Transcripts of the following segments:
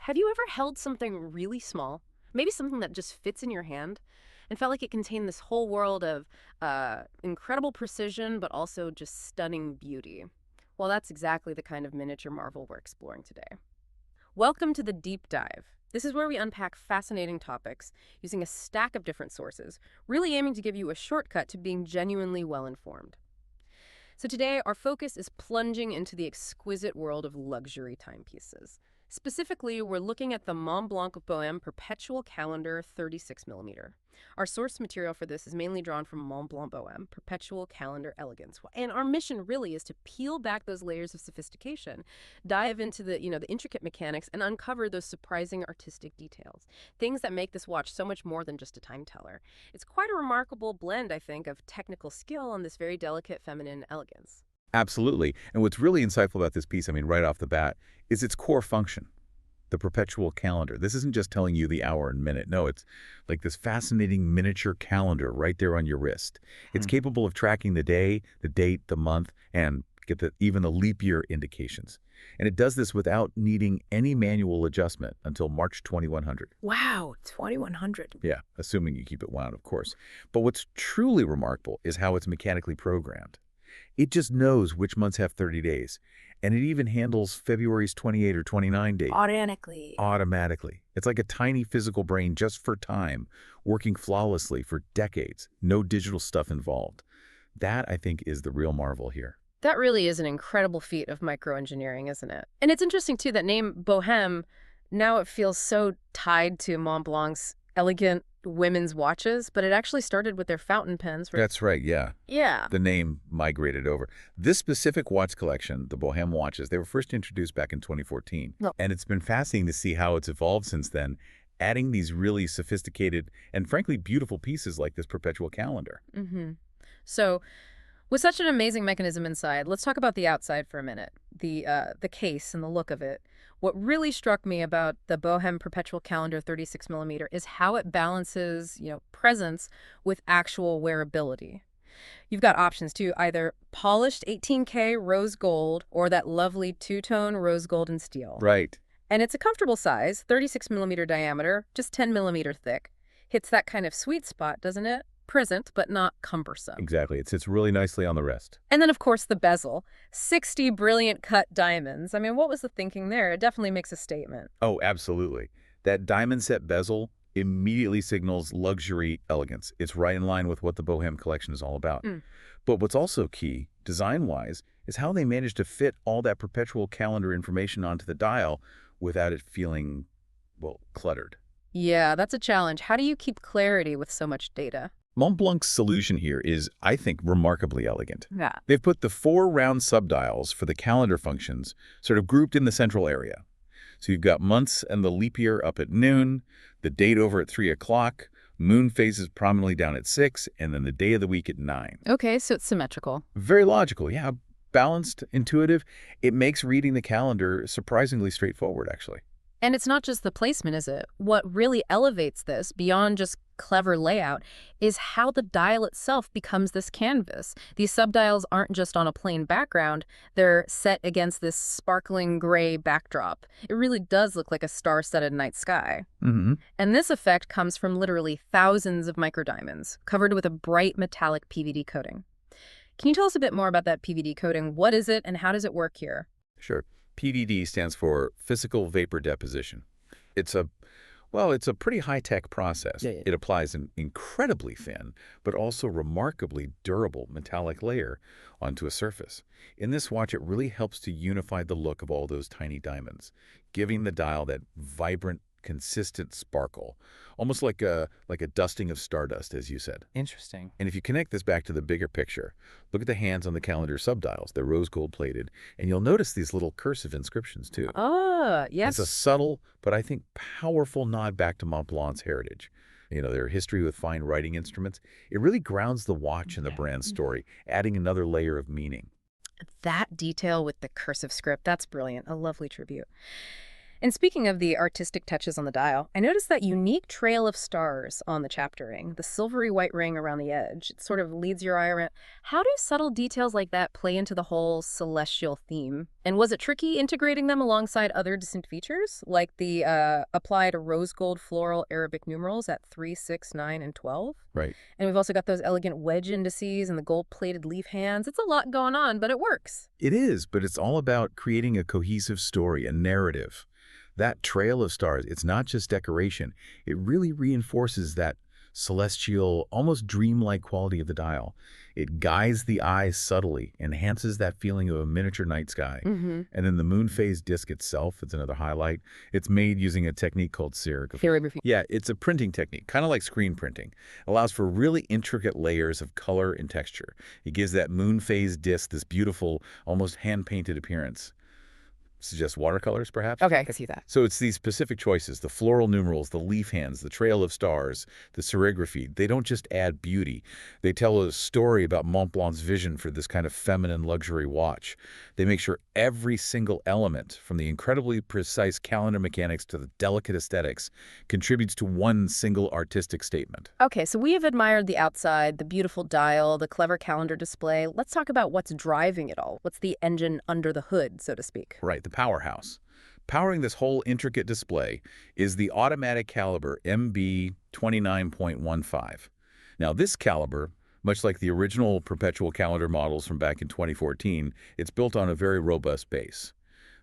Have you ever held something really small, maybe something that just fits in your hand, and felt like it contained this whole world of incredible precision, but also just stunning beauty? Well, that's exactly the kind of miniature marvel we're exploring today. Welcome to the Deep Dive. This is where we unpack fascinating topics using a stack of different sources, really aiming to give you a shortcut to being genuinely well-informed. So today, our focus is plunging into the exquisite world of luxury timepieces. Specifically, we're looking at the Montblanc Bohème Perpetual Calendar 36mm. Our source material for this is mainly drawn from Montblanc Bohème Perpetual Calendar Elegance. And our mission really is to peel back those layers of sophistication, dive into the intricate mechanics, and uncover those surprising artistic details. Things that make this watch so much more than just a time teller. It's quite a remarkable blend, I think, of technical skill and this very delicate feminine elegance. Absolutely. And what's really insightful about this piece, right off the bat, is its core function, the perpetual calendar. This isn't just telling you the hour and minute. No, it's like this fascinating miniature calendar right there on your wrist. It's capable of tracking the day, the date, the month, and even the leap year indications. And it does this without needing any manual adjustment until March 2100. Wow, 2100. Yeah, assuming you keep it wound, of course. But what's truly remarkable is how it's mechanically programmed. It just knows which months have 30 days, and it even handles February's 28 or 29 days. Automatically. It's like a tiny physical brain just for time, working flawlessly for decades. No digital stuff involved. That, I think, is the real marvel here. That really is an incredible feat of microengineering, isn't it? And it's interesting, too, that name Bohème, now it feels so tied to Montblanc's elegant women's watches, but it actually started with their fountain pens. That's right, yeah. Yeah. The name migrated over. This specific watch collection, the Bohème watches, they were first introduced back in 2014. Oh. And it's been fascinating to see how it's evolved since then, adding these really sophisticated and frankly beautiful pieces like this perpetual calendar. So, with such an amazing mechanism inside, let's talk about the outside for a minute. The case and the look of it. What really struck me about the Bohème Perpetual Calendar 36mm is how it balances, presence with actual wearability. You've got options too, either polished 18K rose gold or that lovely two-tone rose gold and steel. Right. And it's a comfortable size, 36mm diameter, just 10mm thick. Hits that kind of sweet spot, doesn't it? Present, but not cumbersome. Exactly. It sits really nicely on the wrist. And then, of course, the bezel. 60 brilliant cut diamonds. I mean, what was the thinking there? It definitely makes a statement. Oh, absolutely. That diamond set bezel immediately signals luxury elegance. It's right in line with what the Bohème collection is all about. But what's also key, design-wise, is how they managed to fit all that perpetual calendar information onto the dial without it feeling, well, cluttered. Yeah, that's a challenge. How do you keep clarity with so much data? Montblanc's solution here is, I think, remarkably elegant. Yeah. They've put the 4 round subdials for the calendar functions sort of grouped in the central area. So you've got months and the leap year up at noon, the date over at 3 o'clock, moon phases prominently down at 6, and then the day of the week at 9. Okay, so it's symmetrical. Very logical, yeah. Balanced, intuitive. It makes reading the calendar surprisingly straightforward, actually. And it's not just the placement, is it? What really elevates this, beyond just clever layout, is how the dial itself becomes this canvas. These subdials aren't just on a plain background, they're set against this sparkling gray backdrop. It really does look like a star-studded night sky. And this effect comes from literally thousands of microdiamonds, covered with a bright metallic PVD coating. Can you tell us a bit more about that PVD coating? What is it and how does it work here? Sure. PVD stands for physical vapor deposition. It's a pretty high-tech process. Yeah. It applies an incredibly thin, but also remarkably durable metallic layer onto a surface. In this watch, it really helps to unify the look of all those tiny diamonds, giving the dial that vibrant, consistent sparkle, almost like a dusting of stardust, as you said. Interesting. And if you connect this back to the bigger picture, look at the hands on the calendar subdials. They're rose gold plated, and you'll notice these little cursive inscriptions too. Oh, yes. It's a subtle, but I think powerful nod back to Montblanc's heritage. Their history with fine writing instruments. It really grounds the watch in the brand story, adding another layer of meaning. That detail with the cursive script, that's brilliant. A lovely tribute. And speaking of the artistic touches on the dial, I noticed that unique trail of stars on the chapter ring, the silvery white ring around the edge. It sort of leads your eye around. How do subtle details like that play into the whole celestial theme? And was it tricky integrating them alongside other distinct features, like the applied rose gold floral Arabic numerals at 3, 6, 9, and 12? Right. And we've also got those elegant wedge indices and the gold-plated leaf hands. It's a lot going on, but it works. It is, but it's all about creating a cohesive story, a narrative. That trail of stars, it's not just decoration. It really reinforces that celestial, almost dreamlike quality of the dial. It guides the eye subtly, enhances that feeling of a miniature night sky. And then the moon phase disc itself, it's another highlight. It's made using a technique called serigraphy. Yeah, it's a printing technique, kind of like screen printing. It allows for really intricate layers of color and texture. It gives that moon phase disc this beautiful, almost hand-painted appearance. Suggest watercolors, perhaps? Okay, I can see that. So it's these specific choices, the floral numerals, the leaf hands, the trail of stars, the serigraphy. They don't just add beauty. They tell a story about Montblanc's vision for this kind of feminine luxury watch. They make sure every single element, from the incredibly precise calendar mechanics to the delicate aesthetics, contributes to one single artistic statement. Okay, so we have admired the outside, the beautiful dial, the clever calendar display. Let's talk about what's driving it all. What's the engine under the hood, so to speak? Right, the powerhouse. Powering this whole intricate display is the automatic caliber MB 29.15. Now, this caliber, much like the original Perpetual calendar models from back in 2014, it's built on a very robust base.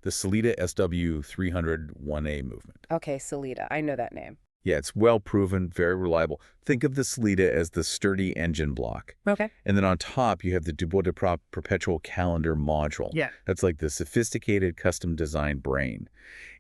The Sellita SW300 1A movement. Okay, Sellita. I know that name. Yeah, it's well-proven, very reliable. Think of the Sellita as the sturdy engine block. Okay. And then on top, you have the Dubois de Perpetual calendar module. Yeah. That's like the sophisticated custom-designed brain.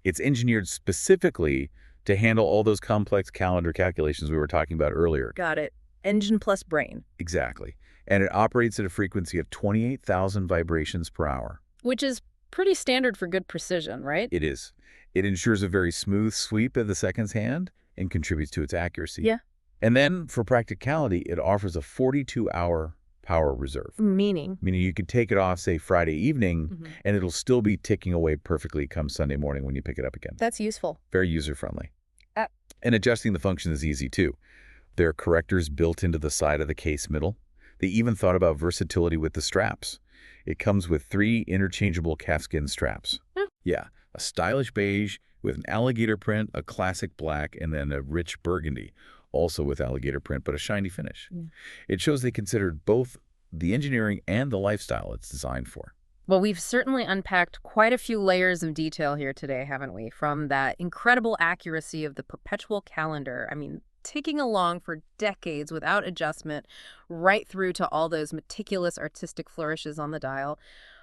It's engineered specifically to handle all those complex calendar calculations we were talking about earlier. Got it. Engine plus brain. Exactly. And it operates at a frequency of 28,000 vibrations per hour. Which is pretty standard for good precision, right? It is. It ensures a very smooth sweep of the seconds hand and contributes to its accuracy. Yeah. And then, for practicality, it offers a 42-hour power reserve. Meaning You could take it off, say, Friday evening, and it'll still be ticking away perfectly come Sunday morning when you pick it up again. that's useful. Very user-friendly. Uh, And adjusting the function is easy, too. There are correctors built into the side of the case middle. They even thought about versatility with the straps. It comes with 3 interchangeable calfskin straps. Yeah, a stylish beige with an alligator print, a classic black, and then a rich burgundy, also with alligator print, but a shiny finish. It shows they considered both the engineering and the lifestyle it's designed for. Well, we've certainly unpacked quite a few layers of detail here today, haven't we? From that incredible accuracy of the Perpetual calendar, I mean, ticking along for decades without adjustment, right through to all those meticulous artistic flourishes on the dial.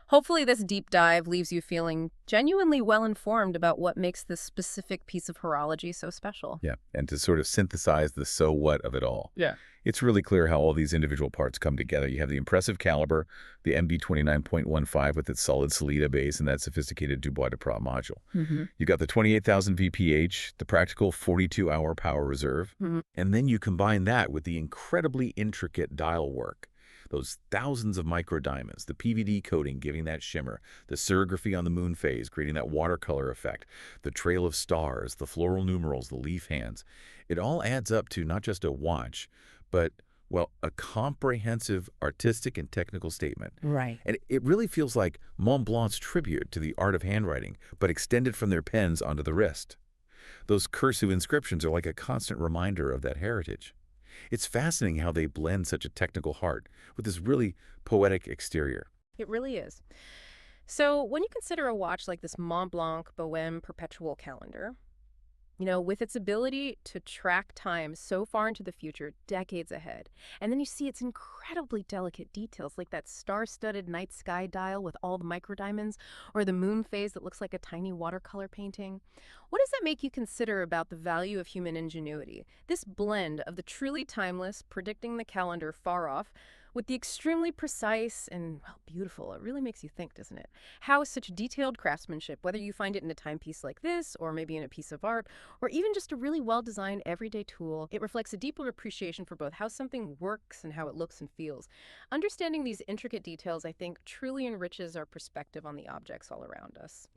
Hopefully this deep dive leaves you feeling genuinely well-informed about what makes this specific piece of horology so special. Yeah, and to sort of synthesize the so what of it all. Yeah. It's really clear how all these individual parts come together. You have the impressive caliber, the MB 29.15 with its solid Sellita base and that sophisticated Dubois de Prat module. You got the 28,000 VPH, the practical 42-hour power reserve, and then you combine that with the incredibly intricate dial work. Those thousands of micro diamonds, the PVD coating giving that shimmer, the serigraphy on the moon phase creating that watercolor effect, the trail of stars, the floral numerals, the leaf hands. It all adds up to not just a watch, but, well, a comprehensive artistic and technical statement. Right. And it really feels like Montblanc's tribute to the art of handwriting, but extended from their pens onto the wrist. Those cursive inscriptions are like a constant reminder of that heritage. It's fascinating how they blend such a technical heart with this really poetic exterior. It really is. So when you consider a watch like this Montblanc Bohème Perpetual calendar, with its ability to track time so far into the future, decades ahead, and then you see its incredibly delicate details like that star-studded night sky dial with all the microdiamonds, or the moon phase that looks like a tiny watercolor painting. What does that make you consider about the value of human ingenuity? This blend of the truly timeless, predicting the calendar far off, with the extremely precise and, well, beautiful. It really makes you think, doesn't it? How such detailed craftsmanship, whether you find it in a timepiece like this, or maybe in a piece of art, or even just a really well-designed everyday tool, it reflects a deeper appreciation for both how something works and how it looks and feels. Understanding these intricate details, I think, truly enriches our perspective on the objects all around us.